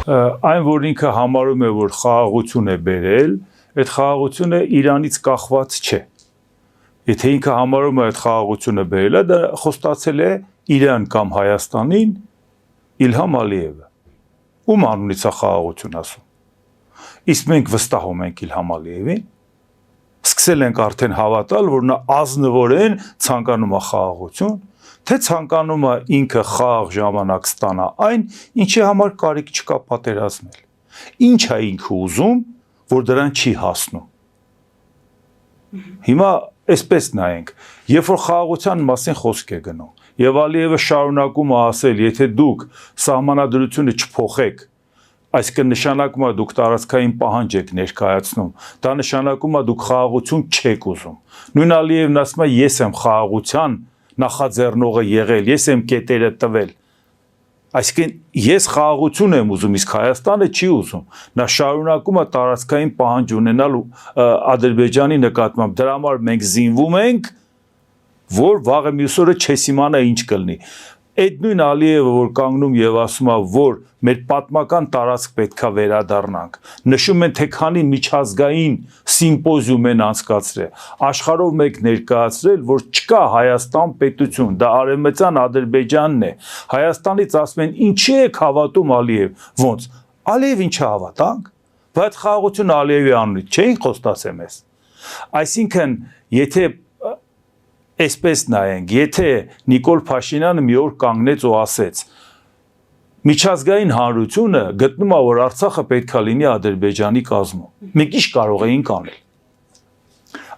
Այն որ ինքը համարում է, որ խաղաղություն է բերել, այդ խաղաղությունը Իրանից կախված չէ։ Եթե ինքը համարում է այդ խաղաղությունը բերել է, դա խոստացել է Իրան կամ Հայաստանին Իլհամ Ալիևը։ Ում անունից է խաղաղություն ասում։ Իսկ մենք վստահում ենք Իլհամ Ալիևին, սկսել ենք արդեն հավատալ, որ նա ազնվորեն ցանկանում է խաղաղություն, թե ցանկանում է ինքը խաղաղ ժամանակ ստանա այն, ինչի համար կարիք չկա պատերազմել։ Ինչ է ինքը ուզում, որ դրան չի հասնում։ Հիմա այսպես նայենք, երբ որ խաղաղության մասին խոսք է գնում, եւ Ալիևը շարունակում է ասել, եթե դուք սահմանադրությունը չփոխեք, այսինքն նշանակում է դուք տարածքային պահանջ եք ներկայացնում, դա նշանակում է դուք խաղաղություն չեք ուզում։ Նույն Ալիևն ասում է, ես եմ խաղաղության նախաձեռնողը եղել, ես եմ կետերը տվել։ Այսինքն ես խաղաղություն եմ ուզում, իսկ Հայաստանը չի ուզում։ Նա շարունակում է տարածքային պահանջ ունենալ Ադրբեջանի նկատմամբ։ Դրա համար մենք զինվում ենք, որ վաղը մյուս օրը չես իմանա ինչ կլինի։ Այդ նույն Ալիևը, որ կանգնում եւ ասում է, որ մեր պատմական տարածք պետքա վերադառնանք, նշում են, թե քանի միջազգային սիմպոզիում են անցկացրել, աշխարհով մեկ ներկայացրել, որ չկա Հայաստան պետություն, դա արևմտյան Ադրբեջանն է։ Հայաստանից ասում են, ինչի եք հավատում Ալիև, ոնց։ Ալիև ինչա հավատանք, բայց խաղաղությունը Ալիևի անունից չէին խոստացել մեզ։ Այսինքն, եթե այսպես նայենք, եթե Նիկոլ Փաշինյանը մի օր կանգնեց ու ասեց. միջազգային հանրությունը գտնում է, որ Արցախը պետքա լինի Ադրբեջանի կազմում։ Մենք ինչ կարող էինք անել։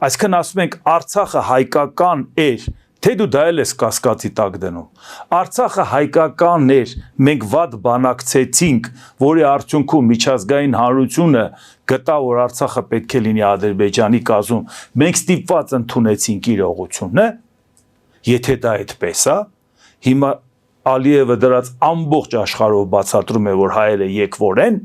Այսինքն ասում ենք Արցախը հայկական էր, թե դու դա էլ ես կասկածի տակ դնում։ Արցախը հայկական էր, մենք վատ բանակցեցինք, որի արդյունքում միջազգային հանրությունը գտա, որ Արցախը պետք է լինի Ադրբեջանի կազմում, մենք ստիպված ընդունեցինք իրողությունը, եթե դա այդպես է, հիմա Ալիևը դրած ամբողջ աշխարհով բացատրում է, որ հայերը եկվոր են,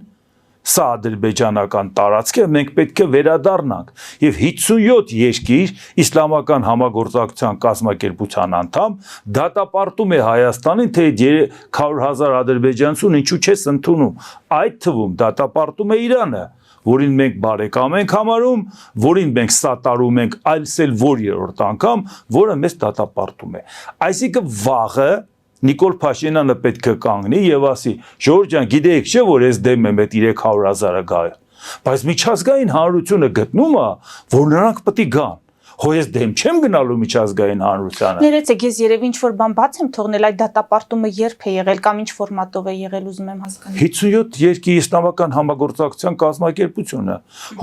սա ադրբեջանական տարածք է, մենք պետք է վերադառնանք, եւ 57 երկիր իսլամական համագործակցության կազմակերպության անդամ դատապարտում է Հայաստանին, թե 300,000 ադրբեջանցուն ինչու չես ընդունում, այդ թվում դատապարտում է Իրանը, որին մենք բարեկամ ենք համարում, որին մենք սատարում ենք, այլսել որ երրորդ անգամ, որը մեզ դատապարտում է։ Այսինքն վաղը Նիկոլ Փաշինյանը պետք է կանգնի եւ ասի. «Ժողովուրդ ջան, գիտեք չէ, որ ես դեմ եմ այդ 300,000-ը գա»։ Բայց միջազգային հանրությունը գտնում է, որ նրանք պետք է գան։ Հո ես դեմ չեմ գնալու միջազգային հանրությանը։ Ներեցեք, ես երևի ինչ-որ բան բաց եմ թողնել, այդ դատապարտումը երբ է եղել կամ ինչ ֆորմատով է եղել, ուզում եմ հասկանալ։ 57 երկի իսլամական համագործակցության կազմակերպությունը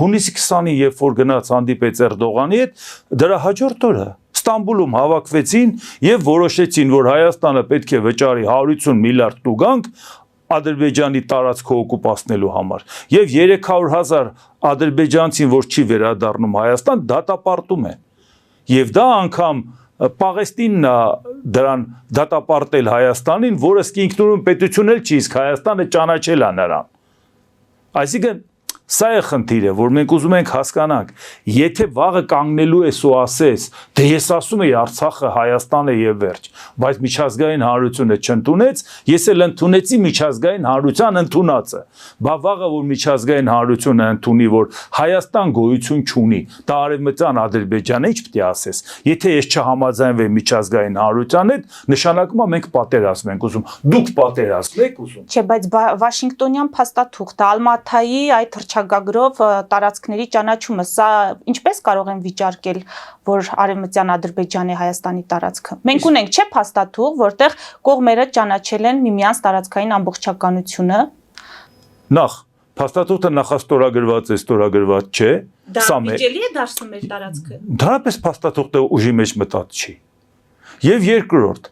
հունիսի 20-ին, երբ որ գնաց հանդիպեց Էրդողանի հետ, դրա հաջորդ օրը Ստամբուլում հավաքվեցին եւ որոշեցին, որ Հայաստանը պետք է վճարի 150 միլիարդ տուգանք Ադրբեջանի տարածքը օկուպացնելու համար եւ 300,000 ադրբեջանցին, որ չի վերադառնում Հայաստան, դատապարտում են։ Եվ դա անգամ Պաղեստինն է դրան դատապարտել Հայաստանին, որը ինքնուրույն պետություն էլ չի, իսկ Հայաստանը ճանաչել է նրան։ Այսինքն սա է խնդիրը, որ մենք ուզում ենք հասկանանք, եթե վաղը կանգնելու ես ու ասես, դե ես ասում եի Արցախը Հայաստան է եւ վերջ, բայց միջազգային հանրությունը չընդունեց, ես էլ ընդունեցի միջազգային հանրության ընդունածը։ Բա վաղը որ միջազգային հանրությունը ընդունի, որ Հայաստան գոյություն չունի, դա արևմտյան Ադրբեջանը ինչ պետք է ասես։ Եթե ես չհամաձայնվեմ միջազգային հանրության հետ, նշանակում է մենք պատերազմ ենք ուզում։ Դուք պատերազմ եք ուզում։ Չէ, բայց Վաշինգտոնյան փաստաթուղթը Ալմաթայի այդ հռչակագրով տարածքների ճանաչումը, սա ինչպես կարող են վիճարկել, որ արևմտյան Ադրբեջանի Հայաստանի տարածքը։ Մենք ունենք չէ փաստաթուղթ, որտեղ կողմերը ճանաչել են միմյանց տարածքային ամբողջականությունը։ Նախ փաստաթուղթը նախաստորագրված է, ստորագրված չէ։ Դա վիճելի է դարձնում մեր տարածքը։ Դրանպես փաստաթուղթը ուժի մեջ մտած չի։ Եվ երկրորդ,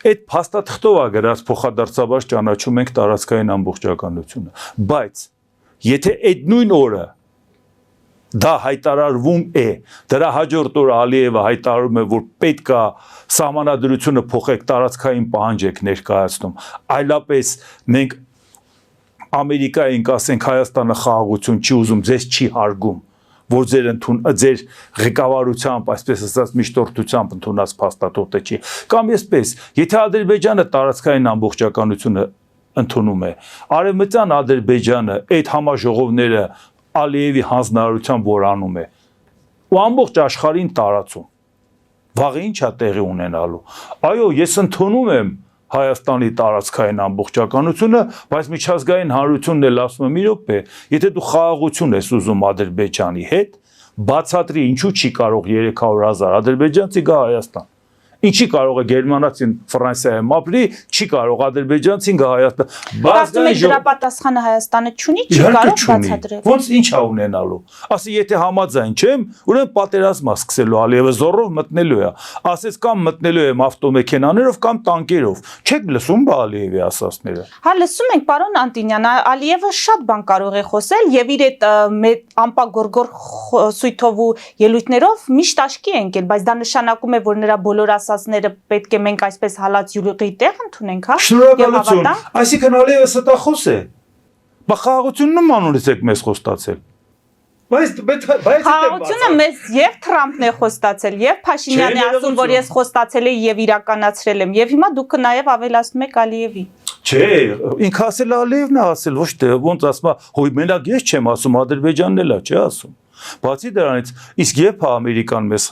այդ փաստաթղթով է գրած փոխադարձաբար ճանաչում ենք տարածքային ամբողջականությունը, բայց եթե այդ նույն օրը դա հայտարարվում է, դրա հաջորդ օրը Ալիևը հայտարարում է, որ պետք է սահմանադրությունը փոխեք, տարածքային պահանջ եք ներկայացնում, այլապես մենք Ամերիկային կասենք Հայաստանը խաղաղություն չի ուզում, ձեզ չի հարգում, որ ձեր ղեկավարությամբ, այսպես ասած միջնորդությամբ ընդունած փաստաթուղթը չի, կամ այսպես, եթե Ադրբեջանը տարածքային ամբողջականությունը ընդունում է։ Արևմտյան Ադրբեջանը այդ համաժողովները Ալիևի հանձնարարությամբ որ անում է, ու ամբողջ աշխարհին տարածում։ Վաղը ի՞նչ է տեղի ունենալու։ Այո, ես ընդունում եմ Հայաստանի տարածքային ամբողջականությունը, բայց միջազգային հանրությունն էլ ասում է՝ մի րոպե, եթե դու խաղաղություն ես ուզում Ադրբեջանի հետ, բացատրի ինչու չի կարող 300,000 ադրբեջանցի գա Հայաստան։ Ինչի կարող է գերմանացին Ֆրանսիայում ապրի, չի կարող ադրբեջանցին գա Հայաստան։ Բայց դրա պատասխանը Հայաստանը չունի, չի կարող բացատրել։ Ոնց ինչ է ունենալու։ Ասի եթե համաձայն չեմ, ուրեմն պատերազմ է սկսելու, Ալիևը զորով մտնելու է։ Ասես կամ մտնելու եմ ավտոմեքենաներով կամ տանկերով։ Չեք լսում Ալիևի ասածները։ Հա, լսում ենք, պարոն Անտինյան, Ալիևը շատ բան կարող է խոսել եւ իր այդ ամպագորգոր սույթով ու ելույթներով միշտ աշկի է ընկել, բայց դա նշանակում է, որ նրա բոլոր ասածները պետք է մենք այսպես հալած յուղի տեղ ընդունենք, հա? Շնորհակալություն։ Այսինքն Ալիևը ստախոս է։ Բա խաղաղությունն ում անունից եք մեզ խոստացել։ Բայց խաղաղությունը մեզ եւ Թրամփն է խոստացել, եւ Փաշինյանն է ասում, որ ես խոստացել եմ եւ իրականացրել եմ, եւ հիմա դուք նաեւ ավելացնում եք Ալիևի։ Չէ, ինքը ասել Ալիևն է ասել, ոչ թե ոնց ասում, հոյ մենակ ես չեմ ասում, Ադրբեջանն էլ է, չէ ասում։ Բացի դրանից, իսկ երբ է Ամերիկան մեզ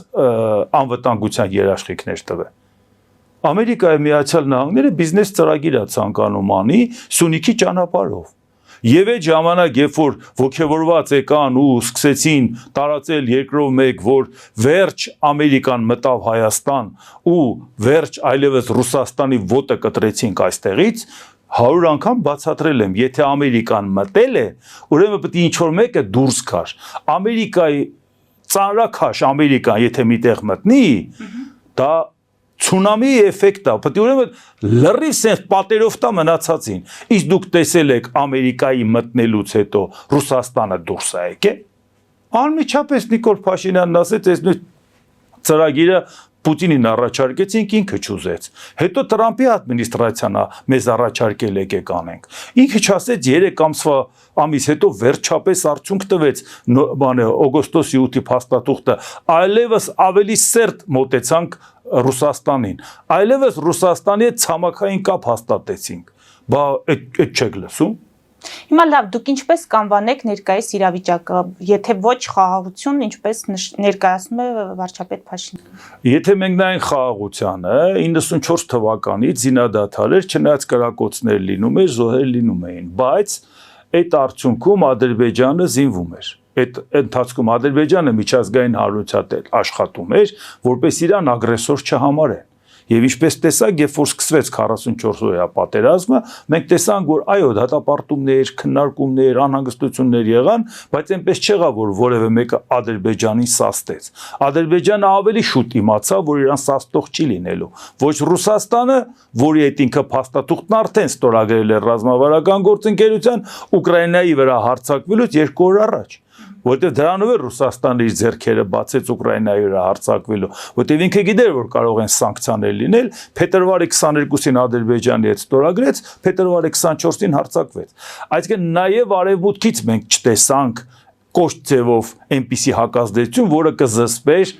անվտանգության երաշխիքներ տվել։ Ամերիկայի Միացյալ Նահանգները բիզնես ծրագիր է ցանկանում անի Սյունիքի ճանապարհով։ Եվ այդ ժամանակ, երբ որ ոգևորված եկան ու սկսեցին տարածել երկրով մեկ, որ վերջ Ամերիկան մտավ Հայաստան ու վերջ այլևս Ռուսաստանի ոտը կտրեցինք այստեղից, 100 անգամ բացատրել եմ, եթե Ամերիկան մտել է, ուրեմն պետք է ինչ-որ մեկը դուրս գար։ Ամերիկայի ծանրաքաշ Ամերիկան, եթե միտեղ մտնի, դա ցունամի էֆեկտ է, պետք է ուրեմն լրիվ sense պատերով տա մնացածին։ Իսկ դուք տեսել եք Ամերիկայի մտնելուց հետո Ռուսաստանը դուրս է եկել։ Անմիջապես Նիկոլ Փաշինյանն ասեց, այս նույն ծրագիրը Պուտինին առաջարկեցինք, ինքը չուզեց։ Հետո Տրամփի ադմինիստրացիան մեզ առաջարկել եկեք անենք։ Ինքը չասեց 3 ամիս հետո վերջապես արդյունք տվեց օգոստոսի 8-ի փաստաթուղթը, այլևս ավելի սերտ մոտեցանք Ռուսաստանին։ Այլևս Ռուսաստանի հետ ցամաքային կապ հաստատեցինք։ Բա այդ չեք լսում։ Հիմա լավ, դուք ինչպես կանվանեք ներկայիս իրավիճակը, եթե ոչ խաղաղություն, ինչպես ներկայացնում է վարչապետ Փաշինյանը։ Եթե մենք նայենք խաղաղությանը, 94 թվականից զինադադար էր, չնայած կրակոցներ լինում էր, զոհեր լինում էին, բայց այդ արդյունքում Ադրբեջանը զինվում էր։ Այդ ընթացքում Ադրբեջանը միջազգային հանրության աշխատում էր, որպես իրան ագրեսոր չհամարեն։ Եվ ինչպես տեսակ, երբ որ սկսվեց 44-օրյա պատերազմը, մենք տեսանք, որ այո, դատապարտումներ, քննարկումներ, անհանգստություններ եղան, բայց այնպես չեղավ, որ որևէ մեկը Ադրբեջանին սաստեց։ Ադրբեջանը ավելի շուտ իմացավ, որ իրան սաստող չի լինելու։ Ոչ Ռուսաստանը, որի հետ ինքը փաստաթուղթն արդեն ստորագրել էր ռազմավարական գործընկերության, Ուկրաինայի վրա հարձակվելուց 2 օր առաջ։ Որտեվ դրանով է Ռուսաստանը իր ձեռքերը բացեց Ուկրաինայի վրա հարձակվելու, որտեվ ինքը գիտեր, որ կարող են սանկցիաներ լինել, փետրվարի 22-ին Ադրբեջանի հետ ստորագրեց, փետրվարի 24-ին հարձակվեց։ Այսինքն նաև արևմուտքից մենք չտեսանք կոշտ ձևով այնպիսի հակազդեցություն, որը կզսպեր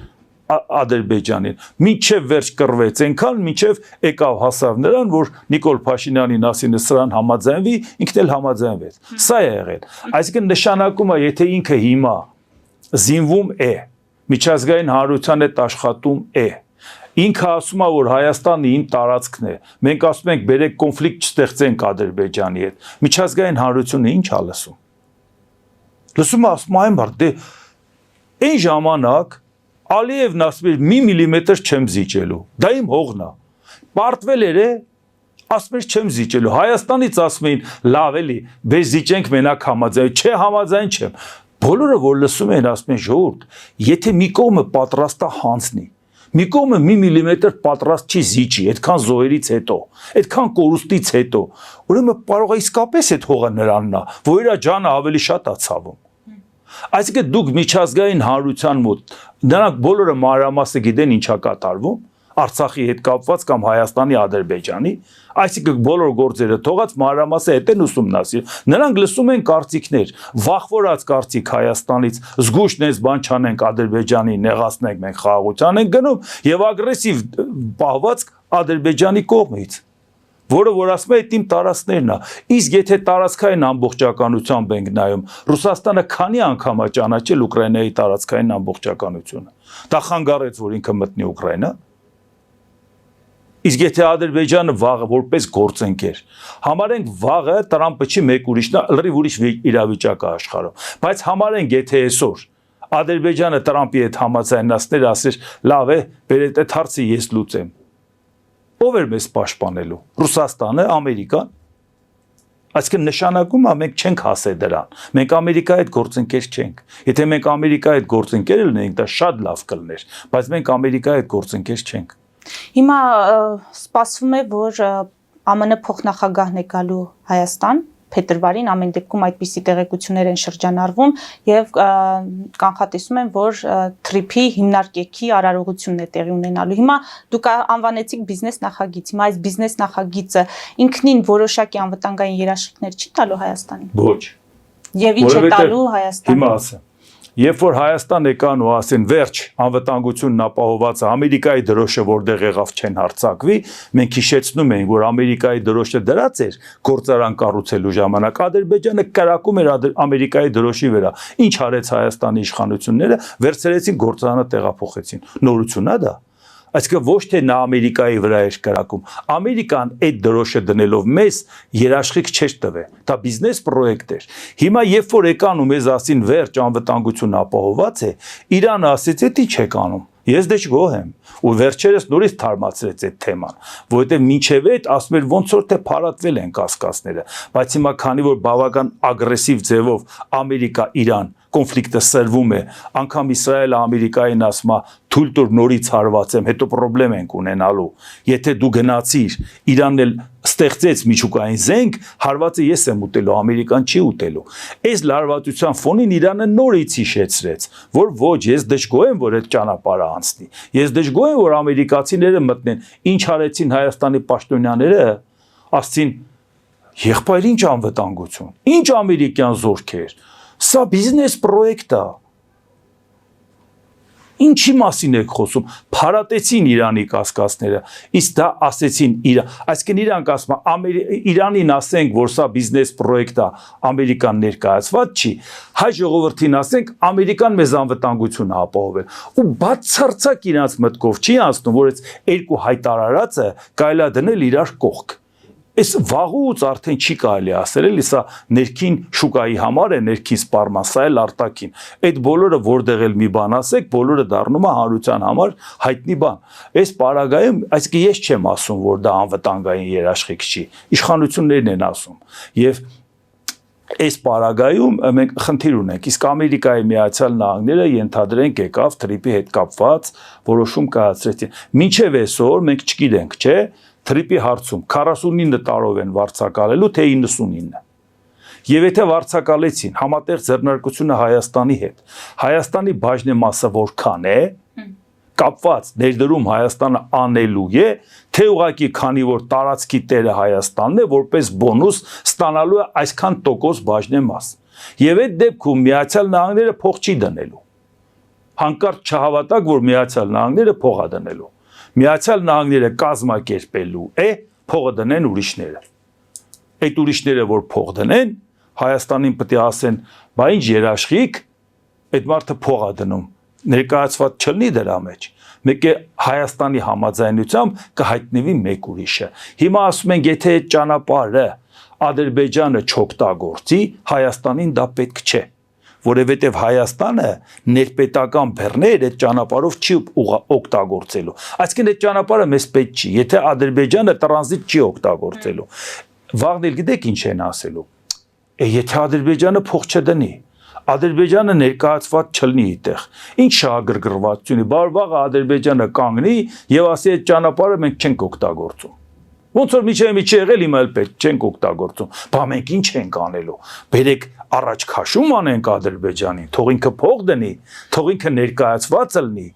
Ադրբեջանին։ Մինչև վերջ կռվեց այնքան, մինչև եկավ հասավ նրան, որ Նիկոլ Փաշինյանին ասին սրան համաձայնվի, ինքն էլ համաձայնվեց։ Սա է եղել։ Այսինքն նշանակում է, եթե ինքը հիմա զինվում է, միջազգային հանրության հետ աշխատում է, ինքը ասում է, որ Հայաստանը իմ տարածքն է, մենք ասում ենք բերեք կոնֆլիկտ չստեղծենք Ադրբեջանի հետ, միջազգային հանրությունը ինչ է լսում։ Լսում է, ասում այն բար, դե այն ժամանակ Ալիևն ասում էր մի միլիմետր չեմ զիջելու, դա իմ հողն է, պարտվել էր է, ասում էր չեմ զիջելու, Հայաստանից ասում էին լավ էլի, բես զիջենք մենակ համաձայն, չէ համաձայն չեմ, բոլորը որ լսում են ասում են ժողովուրդ, եթե մի կողմը պատրաստ է հանձնի, մի կողմը մի միլիմետր պատրաստ չի զիջի, այդքան զոհերից հետո, այդքան կորուստից հետո, ուրեմն կարող է իսկապես այդ հողը նրանն է, որ իր ջանը ավելի շատ է ցավում։ Այսինքն դուք միջազգային հանրության մոտ նրանք բոլորը մանրամասը գիտեն ինչա կատարվում Արցախի հետ կապված կամ Հայաստանի, Ադրբեջանի, այսինքն բոլոր գործերը թողած մանրամասը հետ են ուսումնասիրում։ Նրանք լսում են կարծիքներ, վախվորած կարծիք Հայաստանից, զգուշնես բան չանենք Ադրբեջանի, նեղացնենք մենք խաղաղության ենք գնում եւ ագրեսիվ պահված Ադրբեջանի կողմից։ որը որ ասում է իմ տարածքներն է։ Իսկ եթե տարածքային ամբողջականությամբ ենք նայում, Ռուսաստանը քանի անգամ է ճանաչել Ուկրաինայի տարածքային ամբողջականությունը։ Դա խանգարեց, որ ինքը մտնի Ուկրաինա։ Իսկ եթե Ադրբեջանը վաղը որպես գործընկեր, համարենք վաղը Տրամպը չի մեկ ուրիշն, լրիվ ուրիշ իրավիճակ է աշխարհում, բայց համարենք եթե այսօր Ադրբեջանը Տրամպի հետ համաձայնացներ, ասեր, լավ է, բերեք այդ հարցը ես լուծեմ։ Ով էր մեզ պաշտպանելու։ Ռուսաստանը, Ամերիկան։ Այսինքն նշանակում է մենք չենք հասել դրան։ Մենք Ամերիկայի հետ գործընկեր չենք։ Եթե մենք Ամերիկայի հետ գործընկեր լինեինք, դա շատ լավ կլիներ, բայց մենք Ամերիկայի հետ գործընկեր չենք։ Հիմա սպասվում է, որ ԱՄՆ փոխնախագահն է գալու Հայաստան փետրվարին, ամեն դեպքում այդպիսի տեղեկություններ են շրջանառվում եւ կանխատեսում են, որ թրիփի հիմնարկեքի արարողությունն է տեղի ունենալու։ Հիմա դուք անվանեցիք բիզնես նախագիծ։ Հիմա այս բիզնես նախագիծը ինքնին որոշակի անվտանգային երաշխիքներ չի տալու Հայաստանին։ Ոչ։ Եվ ինչ է տալու Հայաստանին։ Հիմա ասեմ։ Երբ որ Հայաստան եկան ու ասեն վերջ անվտանգությունն ապահոված է, Ամերիկայի դրոշը որտեղ եղավ չեն հարձակվի, մենք հիշեցնում ենք, որ Ամերիկայի դրոշը դրած էր գործարան կառուցելու ժամանակ, Ադրբեջանը կրակում էր Ամերիկայի դրոշի վրա։ Ինչ արեց Հայաստանի իշխանությունները, վերցրեցին գործարանը տեղափոխեցին։ Նորություն է դա։ Այսինքն ոչ թե նա Ամերիկայի վրա էր կրակում, Ամերիկան այդ դրոշը դնելով մեզ երաշխիք չէր տվել, դա բիզնես պրոյեկտ էր։ Հիմա երբ որ եկան ու մեզ ասին վերջ անվտանգությունը ապահոված է, Իրանը ասեց, «Էդի չեք անում»։ Ես դե չգոհ եմ ու վերջերս նորից թարմացրեց այդ թեման, որովհետև մինչև այդ ասում էր ոնց որ թե փարատվել են կասկածները, բայց հիմա քանի որ բավական ագրեսիվ ձևով Ամերիկա-Իրան կոնֆլիկտը սրվում է, անգամ Իսրայելը Ամերիկային ասում է թույլ տուր նորից հարվածեմ, հետո խնդրեմ ենք ունենալու։ Եթե դու գնացիր, Իրանն էլ ստեղծեց միջուկային զենք, հարվածը ես եմ ուտելու, Ամերիկան չի ուտելու։ Այս լարվածության ֆոնին Իրանը նորից հիշեցրեց, որ ոչ, ես դժգոհ եմ, որ այդ ճանապարհը անցնի։ Ես դժգոհ եմ, որ ամերիկացիները մտնեն։ Ինչ արեցին Հայաստանի պաշտոնյաները, ասցին, եղբայր ինչ անվտանգություն, ինչ ամերիկյան զորքեր։ Սա բիզնես պրոյեկտ է։ Ինչի մասին եք խոսում։ Փարատեցին Իրանի կասկածները, իսկ դա ասեցին այսինքն իրանք ասում են Իրանին ասենք, որ սա բիզնես պրոյեկտ է, Ամերիկան ներկայացված չի, հայ ժողովրդին ասենք, Ամերիկան մեզ անվտանգություն է ապահովել։ Ու բացարձակ իրանց մտքով չի անցնում, որ այս երկու հայտարարածը կարելի է դնել իրար կողք։ Այս վաղուց արդեն չի կարելի ասել, էլի սա ներքին շուկայի համար է, ներքին սպառման, սա էլ արտաքին։ Այդ բոլորը որտեղ էլ մի բան ասեք, բոլորը դառնում է հանրության համար հայտնի բան։ Այս պարագայում, այսինքն ես չեմ ասում, որ դա անվտանգային երաշխիք չի, իշխանություններն են ասում։ Եվ այս պարագայում մենք խնդիր ունենք, իսկ Ամերիկայի Միացյալ Նահանգները ենթադրենք եկավ թրիփի հետ կապված որոշում կայացրեցին։ Մինչև այսօր մենք չգիտենք, չէ՞, թրիփի հարցում 49 տարով են վարձակալելու, թե 99։ Եվ եթե վարձակալեցին համատեղ ձեռնարկությունը Հայաստանի հետ, Հայաստանի բաժնեմասը որքան է, կապված ներդրում Հայաստանը անելու է, թե ուղղակի քանի որ տարածքի տերը Հայաստանն է, որպես բոնուս ստանալու է այսքան տոկոս բաժնեմաս։ Եվ այդ դեպքում Միացյալ Նահանգները փող չի դնելու։ Հանկարծ չհավատակ, որ Միացյալ Նահանգները փող է դնելու։ Միացյալ Նահանգները կազմակերպելու է, փողը դնեն ուրիշները։ Այդ ուրիշները որ փող դնեն, Հայաստանին պետք է ասեն, բա ինչ երաշխիք, այդ մարդը փող է դնում, ներկայացված չլինի դրա մեջ։ Մեկ է Հայաստանի համաձայնությամբ կհայտնվի մեկ ուրիշը։ Հիմա ասում ենք, եթե այդ ճանապարհը Ադրբեջանը չօգտագործի, Հայաստանին դա պետք չէ։ Որովհետև Հայաստանը ներպետական բեռներ այդ ճանապարհով չի օգտագործելու։ Այսինքն այդ ճանապարհը մեզ պետք չի, եթե Ադրբեջանը տրանզիտ չի օգտագործելու։ Վաղն էլ գիտեք ինչ են ասելու։ Եթե Ադրբեջանը փող չդնի, Ադրբեջանը ներկայացված չլինի այդտեղ։ Ինչ շահագրգռվածություն է, բարվաղը Ադրբեջանը կանգնի եւ ասի այդ ճանապարհը մենք չենք օգտագործում։ Ոնց որ միջև եղել հիմա էլ պետք չենք օգտագործում։ Բա մենք ինչ ենք անելու։ Բերեք առաջ քաշում անենք Ադրբեջանին, թող ինքը փող դնի, թող ինքը ներկայացված լինի,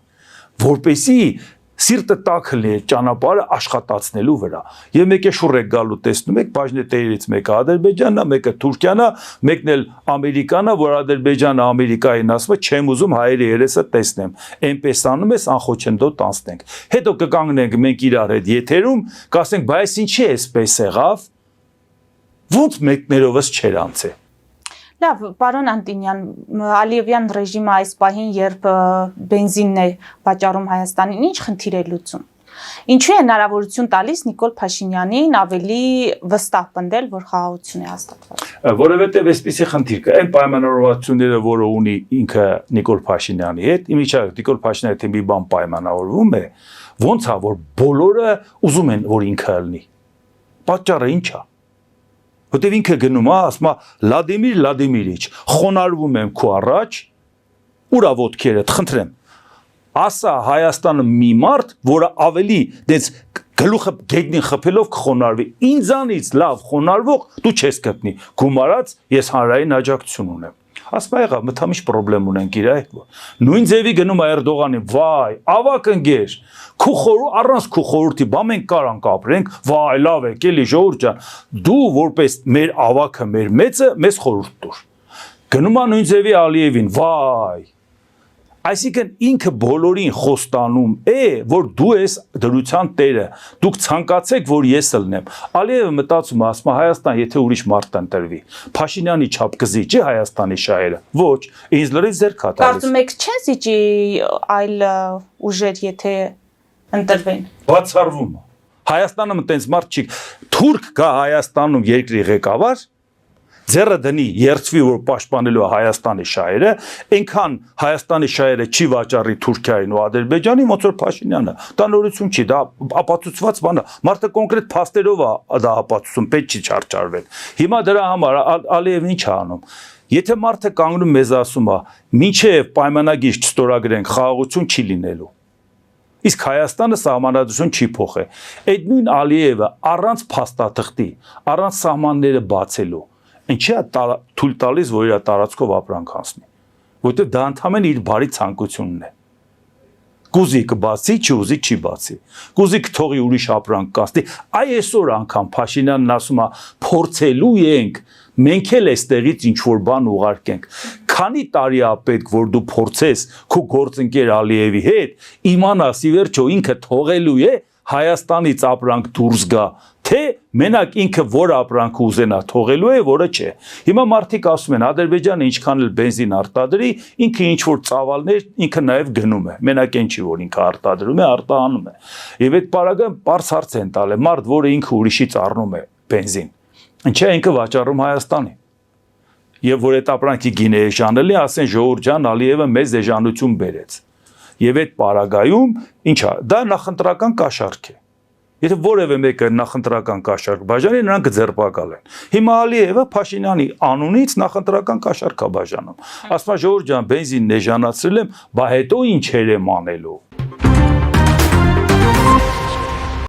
որպեսի սիրտը տաքլի է ճանապարհը աշխատացնելու վրա։ Եվ մեկ է շուռ եք գալու տեսնում եք, բաժնետերից մեկը Ադրբեջանն է, մեկը Թուրքիան է, մեկն էլ Ամերիկան է, որ Ադրբեջանը Ամերիկային ասում է, չեմ ուզում հայերի երեսը տեսնեմ։ Էնպես անում ես, անխոչնդոտ անցնենք։ Հետո կկանգնենք մենք իրար հետ եթերում, կասենք, բայց ինչի է էսպես եղավ։ Ոնց մեկներովս չեր անցե։ Լավ, պարոն Անտինյան, Ալիևյան ռեժիմը այս պահին, երբ բենզինն է վաճառում Հայաստանին, ինչ խնդիր է լուծում։ Ինչու է հնարավորություն տալիս Նիկոլ Փաշինյանին ավելի վստահ պնդել, որ խաղաղություն է հաստատված։ Որովհետև այսպիսի խնդիր կա, այն պայմանավորվածությունները, որը ունի ինքը Նիկոլ Փաշինյանի հետ, իմիջիայլոց Նիկոլ Փաշինյանը թե մի բան պայմանավորվում է, ոնց է, որ բոլորը ուզում են, որ ինքը ելնի։ Պատճառը ի՞նչ է։ Որտեւ ինքը գնում է, ասում է Վլադիմիր Վլադիմիրիչ, խոնարհվում եմ քո առաջ, ուրա ոտքերդ, խնդրեմ։ Ասա Հայաստանը մի մարդ, որը ավելի դες գլուխը գետնին խփելով կխոնարհվի։ Ինձանից լավ խոնարհվող դու չես գտնի։ Գումարած ես հանրային աջակցություն ունեմ։ Ասում է եղավ, մթամիշ խնդրեմ ունենք իր հետ։ Նույն ձևի գնում է Էրդողանին, վայ, ավակ ընկեր, քու խորու առանց քու խորհրդի, բա մենք կարանք ապրենք, վայ, լավ է, էլի ժողովուրդ ջան, դու որպես մեր ավակը, մեր մեծը, մեզ խորհուրդ տուր։ Գնում է նույն ձևի Ալիևին, վայ։ Այսինքն ինքը բոլորին խոստանում է, որ դու ես դրության տերը, դուք ցանկացեք, որ ես ելնեմ։ Ալիևը մտածում է, ասում է Հայաստան, եթե ուրիշ մարդ ընտրվի, Փաշինյանի չափ կզի, չէ Հայաստանի շահերը։ Ոչ, ինձ լրիվ ձեռք է տալիս։ Կարծում եք չեն զիջի այլ ուժեր, եթե ընտրվեն։ Բացառվում է։ Հայաստանում տենց մարդ չի։ Թուրք կա Հայաստանում երկրի ղեկավար, ձեռը դնի երցվի, որ պաշտպանելու է Հայաստանի շահերը, այնքան Հայաստանի շահերը չի վաճառի Թուրքիային ու Ադրբեջանին, ոնց որ Փաշինյանը։ Դա նորություն չի, դա ապացուցված բան է։ Մարդը կոնկրետ փաստերով է դա ապացուցում, պետք չի չարչարվել։ Հիմա դրա համար Ալիևն ինչ է անում։ Եթե մարդը կանգնում մեզ ասում է, մինչև պայմանագիր չստորագրենք, խաղաղություն չի լինելու։ Իսկ Հայաստանը սահմանադրություն չի փոխի։ Այդ նույն Ալիևը առանց փաստաթղթի, առանց սահմանները բացելու ինչի է թույլ տալիս, որ իր տարածքով ապրանք անցնի, որովհետև դա ընդհանրապես իր բարի ցանկությունն է։ Կուզի կբացի, չուզի չի բացի։ Կուզի կթողի ուրիշ ապրանք կացնի։ Այ այսօր անգամ Փաշինյանն ասում է, փորձելու ենք, մենք էլ էստեղից ինչ որ բան ուղարկենք։ Քանի տարի է պետք, որ դու փորձես քո գործընկեր Ալիևի հետ, իմանաս ի վերջո ինքը թողելու է Հայաստանից ապրանք դուրս գա, թե մենակ ինքը որ ապրանք ուզենա թողելու է, որը չէ։ Հիմա մարդիկ ասում են Ադրբեջանը ինչքան էլ բենզին արտադրի, ինքը ինչ որ ծավալներ ինքը նաև գնում է։ Մենակ այն չի, որ ինքը արտադրում է, արտահանում է։ Եվ այդ պարագան բարձ հարց են տալը, մարդ, որը ինքը ուրիշից առնում է բենզին, ինչի է ինքը վաճառում Հայաստանի։ Եվ որ այդ ապրանքի գինը էժանելի, ասեն ժողովուրդ ջան, Ալիևը մեզ էժանություն բերեց։ Եվ այդ պարագայում ինչա, դա նախընտրական կաշառք է։ Եթե որևէ մեկը նախընտրական կաշառք բաժանի, նրանք կձերբակալ են։ Հիմա Ալիևը Փաշինյանի անունից նախընտրական կաշառք է բաժանում։ Ասում է ժողովուրդ ջան, բենզինն էժանացրել եմ, բա հետո ինչեր եմ անելու։